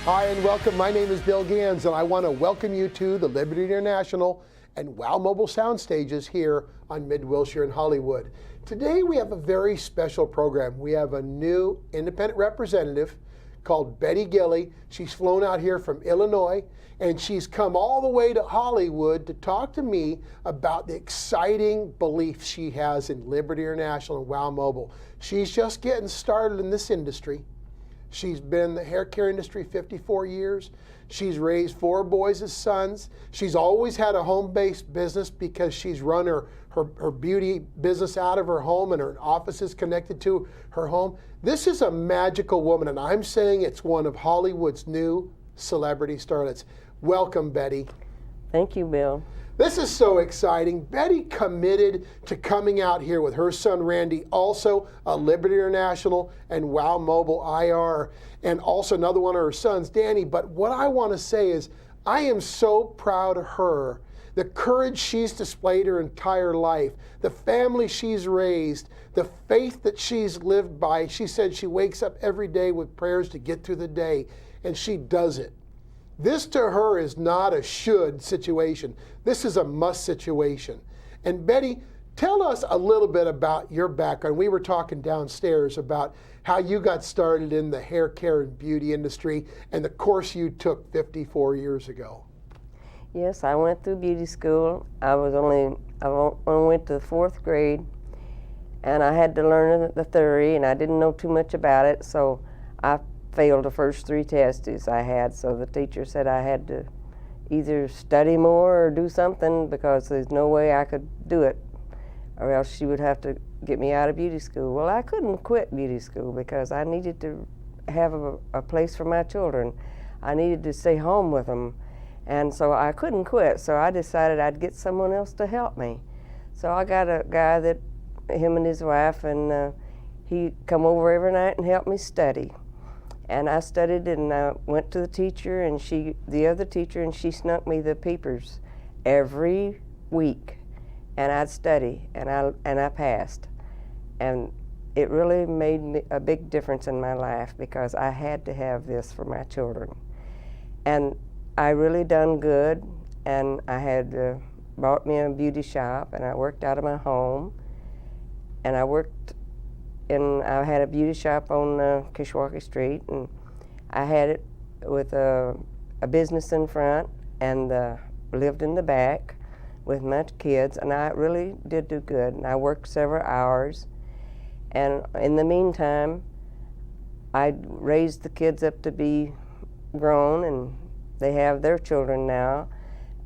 Hi and welcome. My name is Bill Gans and I want to welcome you to the Liberty International and WOW Mobile Sound Stages here on Mid-Wilshire in Hollywood. Today we have a very special program. We have a new independent representative called Betty Gilley. She's flown out here from Illinois and she's come all the way to Hollywood to talk to me about the exciting beliefs she has in Liberty International and WOW Mobile. She's just getting started in this industry. She's been in the hair care industry 54 years. She's raised 4 boys as sons. She's always had a home-based business because she's run her beauty business out of her home and her office is connected to her home. This is a magical woman, and I'm saying it's one of Hollywood's new celebrity starlets. Welcome, Betty. Thank you, Bill. This is so exciting. Betty committed to coming out here with her son Randy, also a Liberty International and WOW Mobile IR, and also another one of her sons, Danny. But what I want to say is I am so proud of her, the courage she's displayed her entire life, the family she's raised, the faith that she's lived by. She said she wakes up every day with prayers to get through the day, and she does it. This to her is not a should situation. This is a must situation. And Betty, tell us a little bit about your background. We were talking downstairs about how you got started in the hair care and beauty industry and the course you took 54 years ago. Yes, I went through beauty school. I only went to the 4th grade, and I had to learn the theory, and I didn't know too much about it, so I failed the first 3 tests I had, so the teacher said I had to either study more or do something because there's no way I could do it, or else she would have to get me out of beauty school. Well, I couldn't quit beauty school because I needed to have a place for my children. I needed to stay home with them, and so I couldn't quit, so I decided I'd get someone else to help me. So I got a guy that, him and his wife, and he come over every night and helped me study. And I studied and I went to the teacher and the other teacher, and she snuck me the papers every week. And I'd study and I passed. And it really made a big difference in my life because I had to have this for my children. And I really done good, and I had bought me a beauty shop, and I worked out of my home, and I had a beauty shop on Kishwaukee Street, and I had it with a business in front and lived in the back with my kids, and I really did do good. And I worked several hours, and in the meantime, I raised the kids up to be grown, and they have their children now,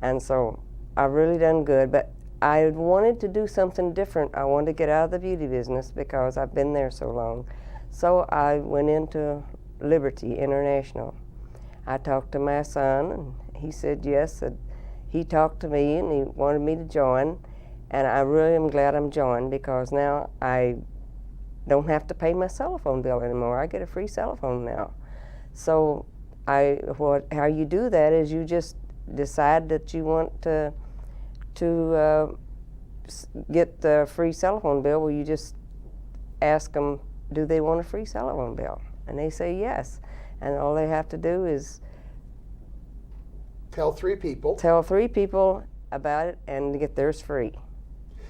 and so I really done good. But I wanted to do something different. I wanted to get out of the beauty business because I've been there so long. So I went into Liberty International. I talked to my son, and he said yes. He talked to me, and he wanted me to join. And I really am glad I'm joined because now I don't have to pay my cell phone bill anymore. I get a free cell phone now. So how you do that is you just decide that you want to get the free cell phone bill. Well, you just ask them, do they want a free cell phone bill? And they say yes. And all they have to do is Tell 3 people about it and get theirs free.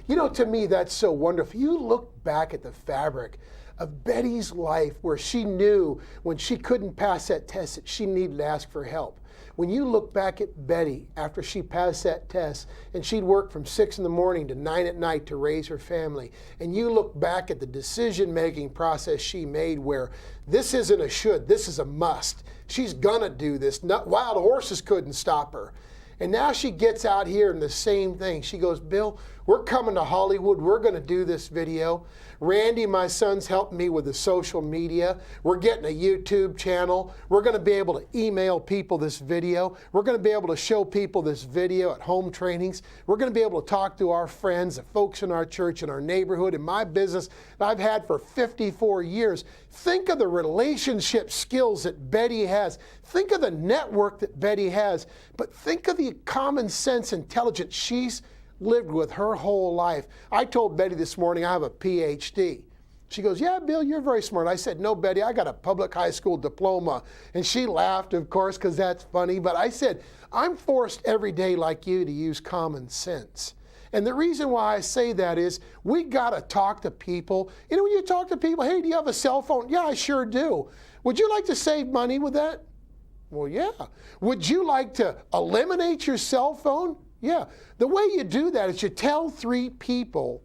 You know, to me, that's so wonderful. You look back at the fabric of Betty's life where she knew when she couldn't pass that test that she needed to ask for help. When you look back at Betty after she passed that test and she'd work from 6 in the morning to 9 at night to raise her family, and you look back at the decision-making process she made where this isn't a should, this is a must. She's gonna do this. Wild horses couldn't stop her. And now she gets out here and the same thing. She goes, Bill, we're coming to Hollywood. We're going to do this video. Randy, my son's helping me with the social media. We're getting a YouTube channel. We're going to be able to email people this video. We're going to be able to show people this video at home trainings. We're going to be able to talk to our friends, the folks in our church, in our neighborhood, in my business that I've had for 54 years. Think of the relationship skills that Betty has. Think of the network that Betty has. But think of the common sense intelligence she's lived with her whole life. I told Betty this morning I have a PhD. She goes, yeah, Bill, you're very smart. I said, no, Betty, I got a public high school diploma. And she laughed, of course, because that's funny. But I said, I'm forced every day like you to use common sense. And the reason why I say that is we got to talk to people. You know, when you talk to people, hey, do you have a cell phone? Yeah, I sure do. Would you like to save money with that? Well, yeah. Would you like to eliminate your cell phone? Yeah. The way you do that is you tell 3 people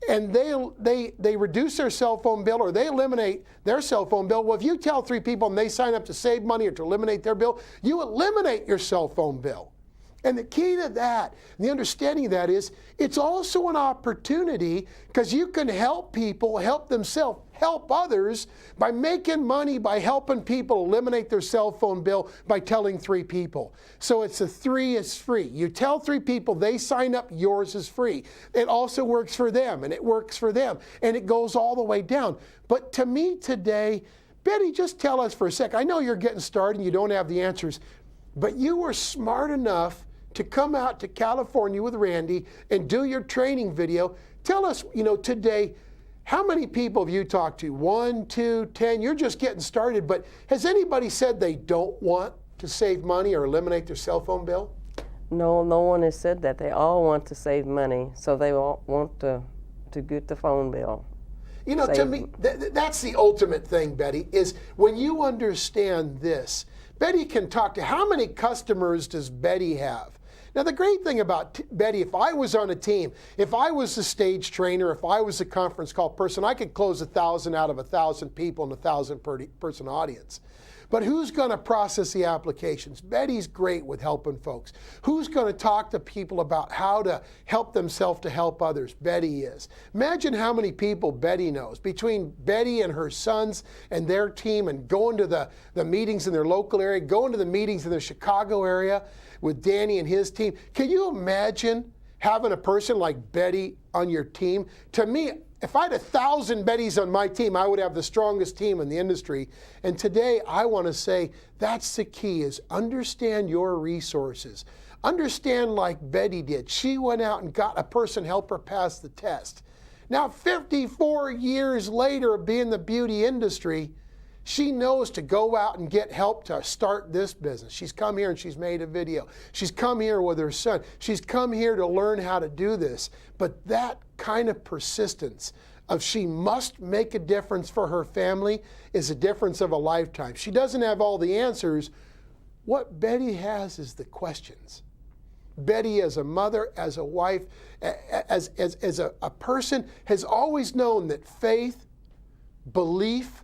and they reduce their cell phone bill or they eliminate their cell phone bill. Well, if you tell 3 people and they sign up to save money or to eliminate their bill, you eliminate your cell phone bill. And the key to that, the understanding of that is, it's also an opportunity because you can help people help themselves, help others by making money by helping people eliminate their cell phone bill by telling 3 people. So it's a 3 is free. You tell 3 people, they sign up, yours is free. It also works for them and it works for them and it goes all the way down. But to me today, Betty, just tell us for a sec. I know you're getting started and you don't have the answers, but you were smart enough to come out to California with Randy and do your training video. Tell us, you know, today, how many people have you talked to? 1, 2, 10? You're just getting started, but has anybody said they don't want to save money or eliminate their cell phone bill? No, no one has said that. They all want to save money, so they all want to get the phone bill. You know, to me, that's the ultimate thing, Betty, is when you understand this. Betty can talk to, how many customers does Betty have? Now, the great thing about Betty, if I was on a team, if I was a stage trainer, if I was a conference call person, I could close 1,000 out of 1,000 people in a 1,000-person audience. But who's going to process the applications? Betty's great with helping folks. Who's going to talk to people about how to help themselves to help others? Betty is. Imagine how many people Betty knows. Between Betty and her sons and their team and going to the meetings in their local area, going to the meetings in the Chicago area with Danny and his team. Can you imagine having a person like Betty on your team? To me, if I had 1,000 Bettys on my team, I would have the strongest team in the industry. And today, I want to say that's the key, is understand your resources. Understand like Betty did. She went out and got a person to help her pass the test. Now, 54 years later of being in the beauty industry, she knows to go out and get help to start this business. She's come here and she's made a video. She's come here with her son. She's come here to learn how to do this. But that kind of persistence of she must make a difference for her family is a difference of a lifetime. She doesn't have all the answers. What Betty has is the questions. Betty, as a mother, as a wife, as a person, has always known that faith, belief,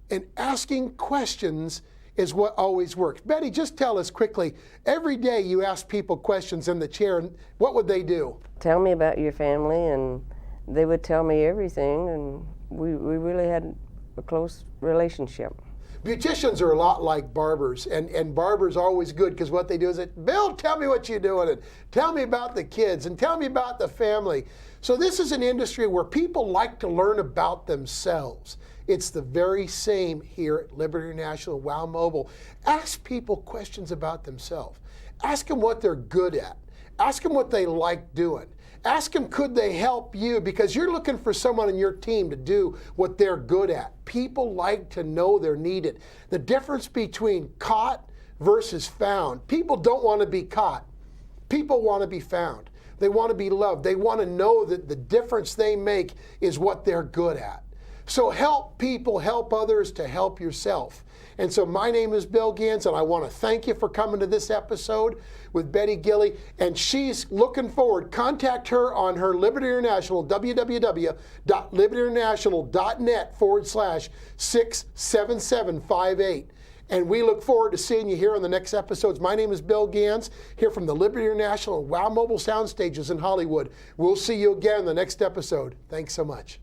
and asking questions is what always works. Betty, just tell us quickly, every day you ask people questions in the chair, and what would they do? Tell me about your family, and they would tell me everything, and we really had a close relationship. Beauticians are a lot like barbers, and barbers are always good because what they do is, Bill, tell me what you're doing, and tell me about the kids, and tell me about the family. So this is an industry where people like to learn about themselves. It's the very same here at Liberty International, Wow Mobile. Ask people questions about themselves. Ask them what they're good at. Ask them what they like doing. Ask them, could they help you? Because you're looking for someone in your team to do what they're good at. People like to know they're needed. The difference between caught versus found. People don't want to be caught. People want to be found. They want to be loved. They want to know that the difference they make is what they're good at. So help people, help others to help yourself. And so my name is Bill Gans, and I want to thank you for coming to this episode with Betty Gilley. And she's looking forward. Contact her on her Liberty International, www.libertyinternational.net/67758. And we look forward to seeing you here on the next episodes. My name is Bill Gans, here from the Liberty International Wow Mobile Sound Stages in Hollywood. We'll see you again in the next episode. Thanks so much.